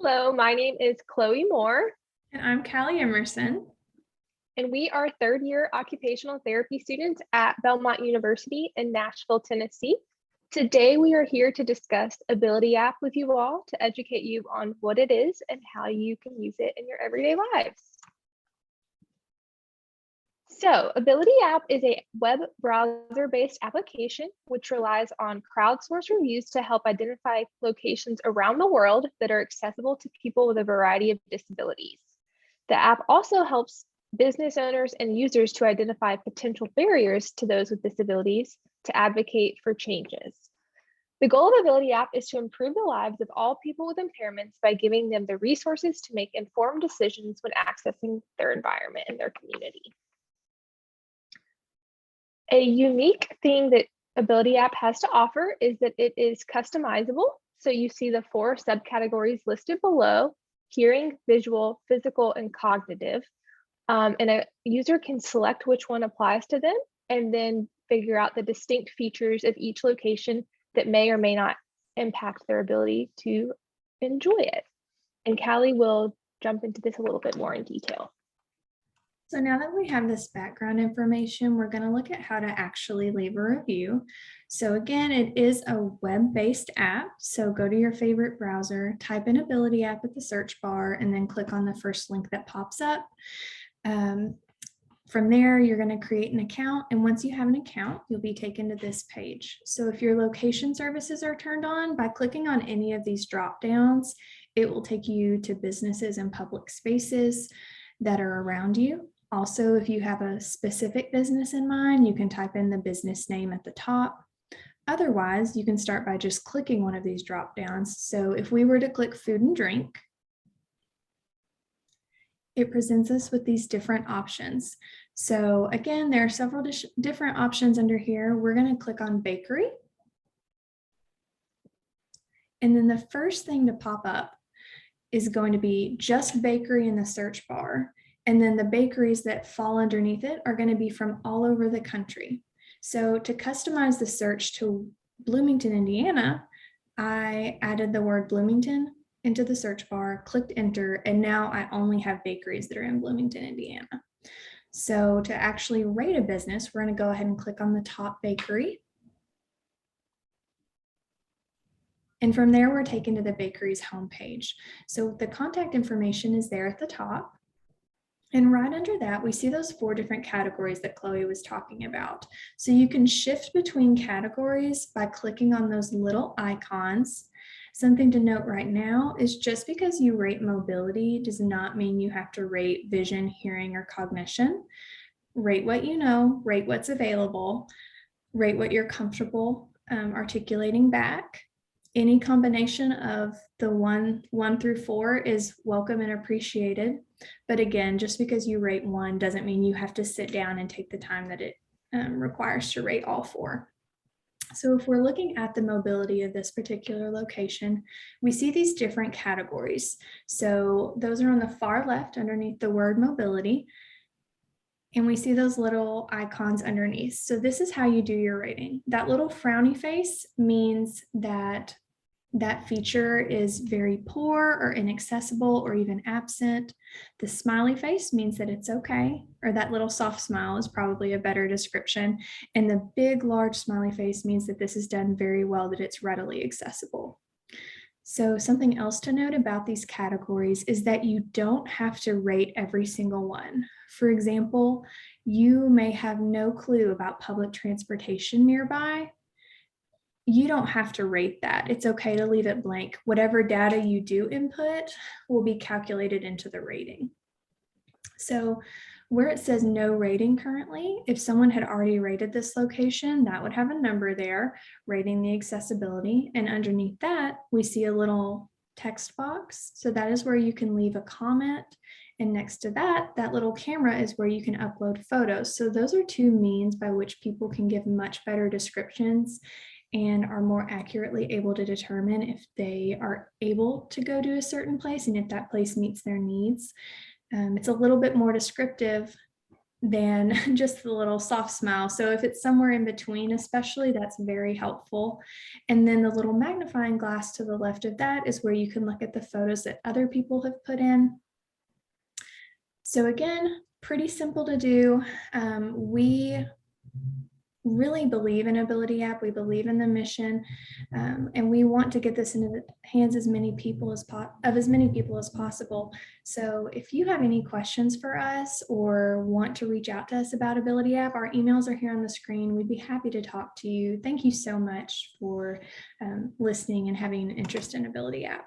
Hello, my name is Chloe Moore, And I'm Callie Emerson. and we are third-year occupational therapy students at Belmont University in Nashville, Tennessee. Today, we are here to discuss Ability App with you all to educate you on what it is and how you can use it in your everyday lives. So, Ability App is a web browser-based application which relies on crowdsourced reviews to help identify locations around the world that are accessible to people with a variety of disabilities. The app also helps business owners and users to identify potential barriers to those with disabilities to advocate for changes. The goal of Ability App is to improve the lives of all people with impairments by giving them the resources to make informed decisions when accessing their environment and their community. A unique thing that Ability App has to offer is that it is customizable. So you see the 4 subcategories listed below: hearing, visual, physical, and cognitive. And a user can select which one applies to them and then figure out the distinct features of each location that may or may not impact their ability to enjoy it. And Callie will jump into this a little bit more in detail. So now that we have this background information, we're going to look at how to actually leave a review. So again, it is a web-based app. So go to your favorite browser, type in Ability App at the search bar, and then click on the first link that pops up. From there, you're going to create an account. And once you have an account, you'll be taken to this page. So if your location services are turned on, by clicking on any of these drop downs, it will take you to businesses and public spaces that are around you. Also, if you have a specific business in mind, you can type in the business name at the top. Otherwise, you can start by just clicking one of these drop downs. So if we were to click food and drink, it presents us with these different options. So again, there are several different options under here. We're going to click on bakery. And then the first thing to pop up is going to be just bakery in the search bar. And then the bakeries that fall underneath it are going to be from all over the country. So to customize the search to Bloomington, Indiana, I added the word Bloomington into the search bar, clicked enter, and now I only have bakeries that are in Bloomington, Indiana. So to actually rate a business, we're going to go ahead and click on the top bakery. And from there, we're taken to the bakery's homepage. So the contact information is there at the top. And right under that, we see those 4 different categories that Chloe was talking about. So you can shift between categories by clicking on those little icons. Something to note right now is just because you rate mobility does not mean you have to rate vision, hearing, or cognition. Rate what you know, rate what's available, rate what you're comfortable articulating back. Any combination of the 1 through 4 is welcome and appreciated. But again, just because you rate 1 doesn't mean you have to sit down and take the time that it requires to rate all 4. So if we're looking at the mobility of this particular location, we see these different categories. So those are on the far left underneath the word mobility. And we see those little icons underneath. So this is how you do your rating. That little frowny face means that that feature is very poor or inaccessible or even absent. The smiley face means that it's okay, or that little soft smile is probably a better description. And the big, large smiley face means that this is done very well, that it's readily accessible. So something else to note about these categories is that you don't have to rate every single one. For example, you may have no clue about public transportation nearby. You don't have to rate that. It's okay to leave it blank. Whatever data you do input will be calculated into the rating. So where it says no rating currently, if someone had already rated this location, that would have a number there, rating the accessibility. And underneath that, we see a little text box. So that is where you can leave a comment. And next to that, that little camera is where you can upload photos. So those are 2 means by which people can give much better descriptions and are more accurately able to determine if they are able to go to a certain place and if that place meets their needs. It's a little bit more descriptive than just the little soft smile. So if it's somewhere in between, especially, that's very helpful. And then the little magnifying glass to the left of that is where you can look at the photos that other people have put in. So again, pretty simple to do. We really believe in Ability App. We believe in the mission, and we want to get this into the hands as many people as possible. So if you have any questions for us or want to reach out to us about Ability App, our emails are here on the screen. We'd be happy to talk to you. Thank you so much for listening and having an interest in Ability App.